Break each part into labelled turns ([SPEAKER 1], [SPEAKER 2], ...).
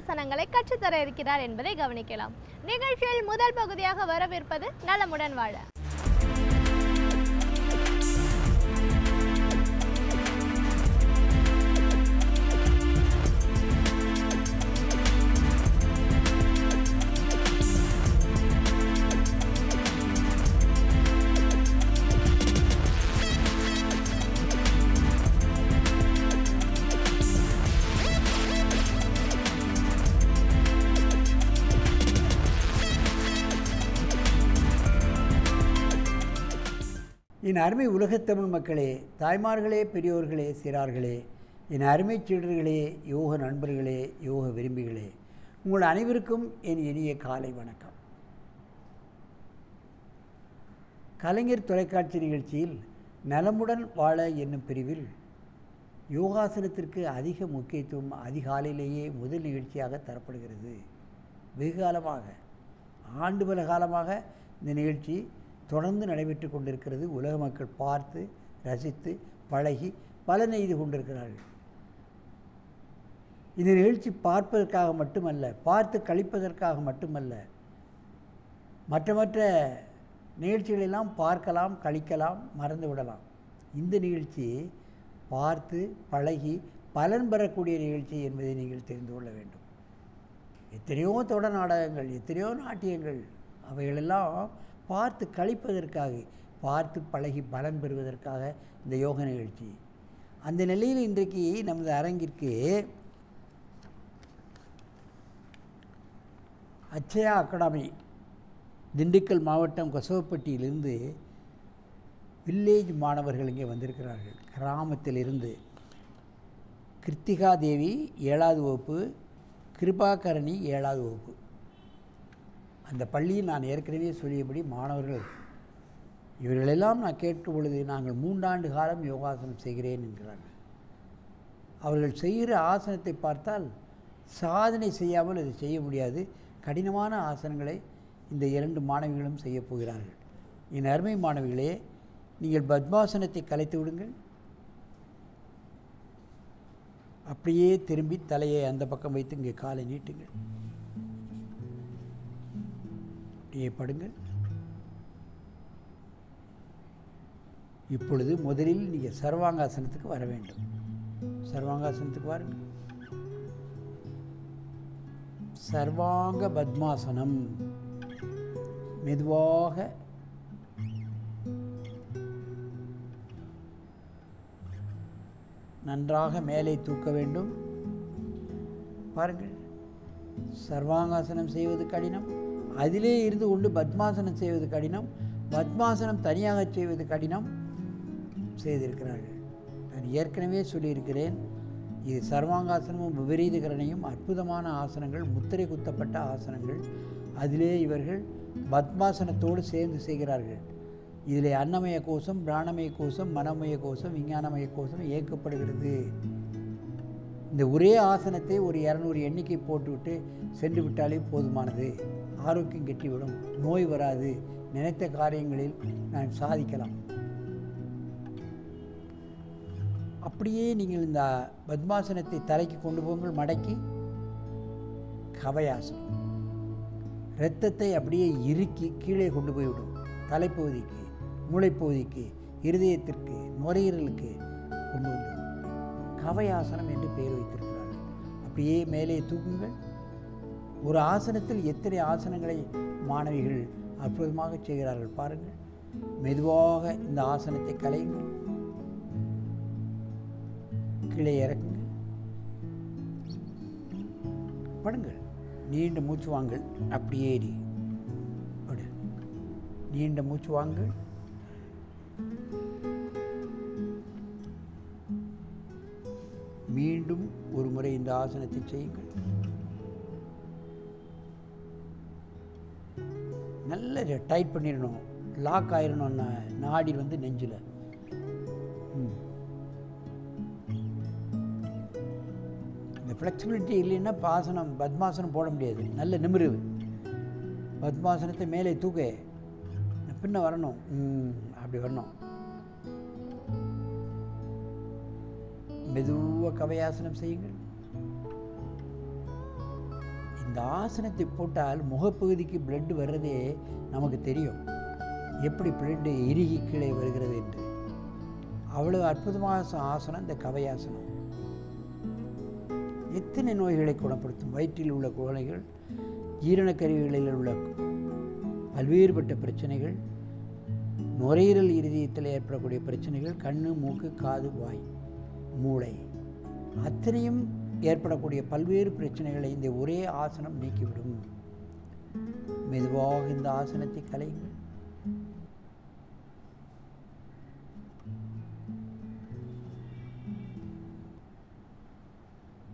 [SPEAKER 1] ஆசனங்களை கற்றுத்தர இருக்கிறார் என்பதை கவனிக்கலாம். நிகழ்ச்சியில் முதல் பகுதியாக வரவிருப்பது நலமுடன் வாழ.
[SPEAKER 2] என் அருமை உலகத்தமிழ் மக்களே, தாய்மார்களே, பெரியோர்களே, சிறார்களே, என் அருமை சீடர்களே, யோக நண்பர்களே, யோக விரும்பிகளே, உங்கள் அனைவருக்கும் என் இனிய காலை வணக்கம். கலைஞர் தொலைக்காட்சி நிகழ்ச்சியில் நலமுடன் வாழ என்னும் பிரிவில் யோகாசனத்திற்கு அதிக முக்கியத்துவம் அதிகாலையிலேயே முதல் நிகழ்ச்சியாக தரப்படுகிறது. வெகு காலமாக, ஆண்டு பல காலமாக இந்த நிகழ்ச்சி தொடர்ந்து நடைபெற்று கொண்டிருக்கிறது. உலக மக்கள் பார்த்து ரசித்து பழகி பலன் எய்து கொண்டிருக்கிறார்கள். இந்த நிகழ்ச்சி பார்ப்பதற்காக மட்டுமல்ல, பார்த்து கழிப்பதற்காக மட்டுமல்ல, மற்ற நிகழ்ச்சிகளெல்லாம் பார்க்கலாம், கழிக்கலாம், மறந்து விடலாம். இந்த நிகழ்ச்சி பார்த்து பழகி பலன் பெறக்கூடிய நிகழ்ச்சி என்பதை நீங்கள் தெரிந்து கொள்ள வேண்டும். எத்தனையோ தொடர் நாடகங்கள், எத்தனையோ நாட்டியங்கள், அவைகளெல்லாம் பார்த்து கழிப்பதற்காக, பார்த்து பழகி பலன் பெறுவதற்காக இந்த யோக நிகழ்ச்சி. அந்த நிலையில் இன்றைக்கு நமது அரங்கிற்கு அச்சயா அகாடமி திண்டுக்கல் மாவட்டம் கொசவப்பட்டியிலிருந்து வில்லேஜ் மாணவர்கள் இங்கே வந்திருக்கிறார்கள். கிராமத்திலிருந்து கிருத்திகா தேவி 7வது வகுப்பு, கிருபாகரணி 7வது வகுப்பு. அந்த பள்ளியில் நான் ஏற்கனவே சொல்லியபடி மாணவர்கள் இவர்களெல்லாம் நான் கேட்கும் பொழுது நாங்கள் 3 ஆண்டு காலம் யோகாசனம் செய்கிறேன் என்கிறார்கள். அவர்கள் செய்கிற ஆசனத்தை பார்த்தால் சாதனை செய்யாமல் அது செய்ய முடியாது. கடினமான ஆசனங்களை இந்த 2 மாணவிகளும் செய்ய போகிறார்கள். என் அருமை மாணவிகளே, நீங்கள் பத்மாசனத்தை கலைத்து விடுங்கள். அப்படியே திரும்பி தலையை அந்த பக்கம் வைத்து இங்கே காலை நீட்டுங்கள். படுங்கள். இப்பொழுது முதலில் நீங்கள் சர்வாங்காசனத்துக்கு வர வேண்டும். சர்வாங்காசனத்துக்கு வாருங்கள். சர்வாங்க பத்மாசனம். மெதுவாக நன்றாக மேலே தூக்க வேண்டும். பாருங்கள், சர்வாங்காசனம் செய்வது கடினம். அதிலே இருந்து கொண்டு பத்மாசனம் செய்வது கடினம். பத்மாசனம் தனியாக செய்வது கடினம். செய்திருக்கிறார்கள். நான் ஏற்கனவே சொல்லியிருக்கிறேன், இது சர்வாங்காசனமும் விபரீதகரணையும் அற்புதமான ஆசனங்கள், முத்திரை குத்தப்பட்ட ஆசனங்கள். அதிலே இவர்கள் பத்மாசனத்தோடு சேர்ந்து செய்கிறார்கள். இதிலே அன்னமய கோஷம், பிராணமய கோஷம், மனமய கோஷம், விஞ்ஞானமய கோஷம் இயக்கப்படுகிறது. இந்த ஒரே ஆசனத்தை ஒரு 200 எண்ணிக்கை போட்டுவிட்டு சென்று விட்டாலே போதுமானது. ஆரோக்கியம் கெட்டிவிடும், நோய் வராது, நினைத்த காரியங்களில் நான் சாதிக்கலாம். அப்படியே நீங்கள் இந்த பத்மாசனத்தை தலைக்கு கொண்டு போங்கள். மடக்கி கவயாசனம். இரத்தத்தை அப்படியே இறுக்கி கீழே கொண்டு போய்விடும். தலைப்பகுதிக்கு, மூளைப்பகுதிக்கு, இருதயத்திற்கு, நுரையீரலுக்கு கொண்டு வந்து கவயாசனம் என்று பெயர் வைத்திருக்கிறார்கள். அப்படியே மேலே தூக்குங்கள். ஒரு ஆசனத்தில் எத்தனை ஆசனங்களை மாணவிகள் அற்புதமாக செய்கிறார்கள் பாருங்கள். மெதுவாக இந்த ஆசனத்தை கலையுங்கள். கீழே இறக்குங்கள். படுங்கள். நீண்ட மூச்சு வாங்கள். அப்படியே படு. நீண்ட மூச்சு வாங்கள். மீண்டும் ஒரு முறை இந்த ஆசனத்தை செய்யுங்கள். நல்ல டைட் பண்ணிடணும். லாக் ஆயிடணும்னா நாடி நெஞ்சில். இந்த ஃப்ளெக்சிபிலிட்டி இல்லைன்னா பத்மாசனம் போட முடியாது. நல்ல நிமிரு. பத்மாசனத்தை மேலே தூக்க பின்ன வரணும். அப்படி வரணும். மெதுவாக கவயாசனம் செய்யுங்கள். இந்த ஆசனத்தை போட்டால் முகப்பகுதிக்கு பிளட் வர்றதே நமக்கு தெரியும், எப்படி பிளட்டு இறுகி கீழே வருகிறது என்று. அவ்வளவு அற்புதமான ஆசனம் இந்த கவையாசனம். எத்தனை நோய்களை குணப்படுத்தும். வயிற்றில் உள்ள கோழைகள், ஜீரணக்கருவிகளில் உள்ள பல்வேறுபட்ட பிரச்சனைகள், நுரையீரல் இருதயத்தில் ஏற்படக்கூடிய பிரச்சனைகள், கண்ணு, மூக்கு, காது, வாய், மூளை, அத்தனையும் ஏற்படக்கூடிய பல்வேறு பிரச்சனைகளை இந்த ஒரே ஆசனம் நீக்கிவிடும். மெதுவாக இந்த ஆசனத்தை கலையுங்கள்.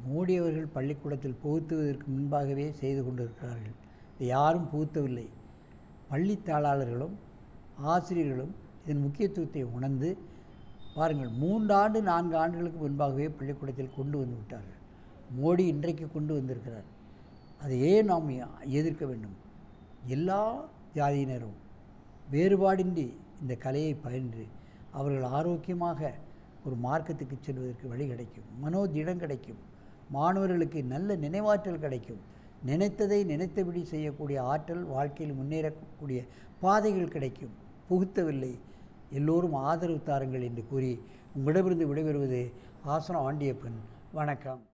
[SPEAKER 2] மோடி அவர்கள் பள்ளிக்கூடத்தில் புகுத்துவதற்கு முன்பாகவே செய்து கொண்டிருக்கிறார்கள். யாரும் புகுத்தவில்லை. பள்ளி தாளாளர்களும் ஆசிரியர்களும் இதன் முக்கியத்துவத்தை உணர்ந்து பாருங்கள், 3 ஆண்டு 4 ஆண்டுகளுக்கு முன்பாகவே பள்ளிக்கூடத்தில் கொண்டு வந்து விட்டார்கள். மோடி இன்றைக்கு கொண்டு வந்திருக்கிறார். அதை ஏன் நாம் எதிர்க்க வேண்டும்? எல்லா ஜாதியினரும் வேறுபாடின்றி இந்த கலையை பயின்று அவர்கள் ஆரோக்கியமாக ஒரு மார்க்கத்துக்கு செல்வதற்கு வழி கிடைக்கும், மனோதிடம் கிடைக்கும், மாணவர்களுக்கு நல்ல நினைவாற்றல் கிடைக்கும், நினைத்ததை நினைத்தபடி செய்யக்கூடிய ஆற்றல், வாழ்க்கையில் முன்னேறக்கூடிய பாதைகள் கிடைக்கும். புகுத்தவில்லை, எல்லோரும் ஆதரவு தாருங்கள் என்று கூறி உங்களிடமிருந்து விடைபெறுவது ஆசனம் ஆண்டியப்பன். வணக்கம்.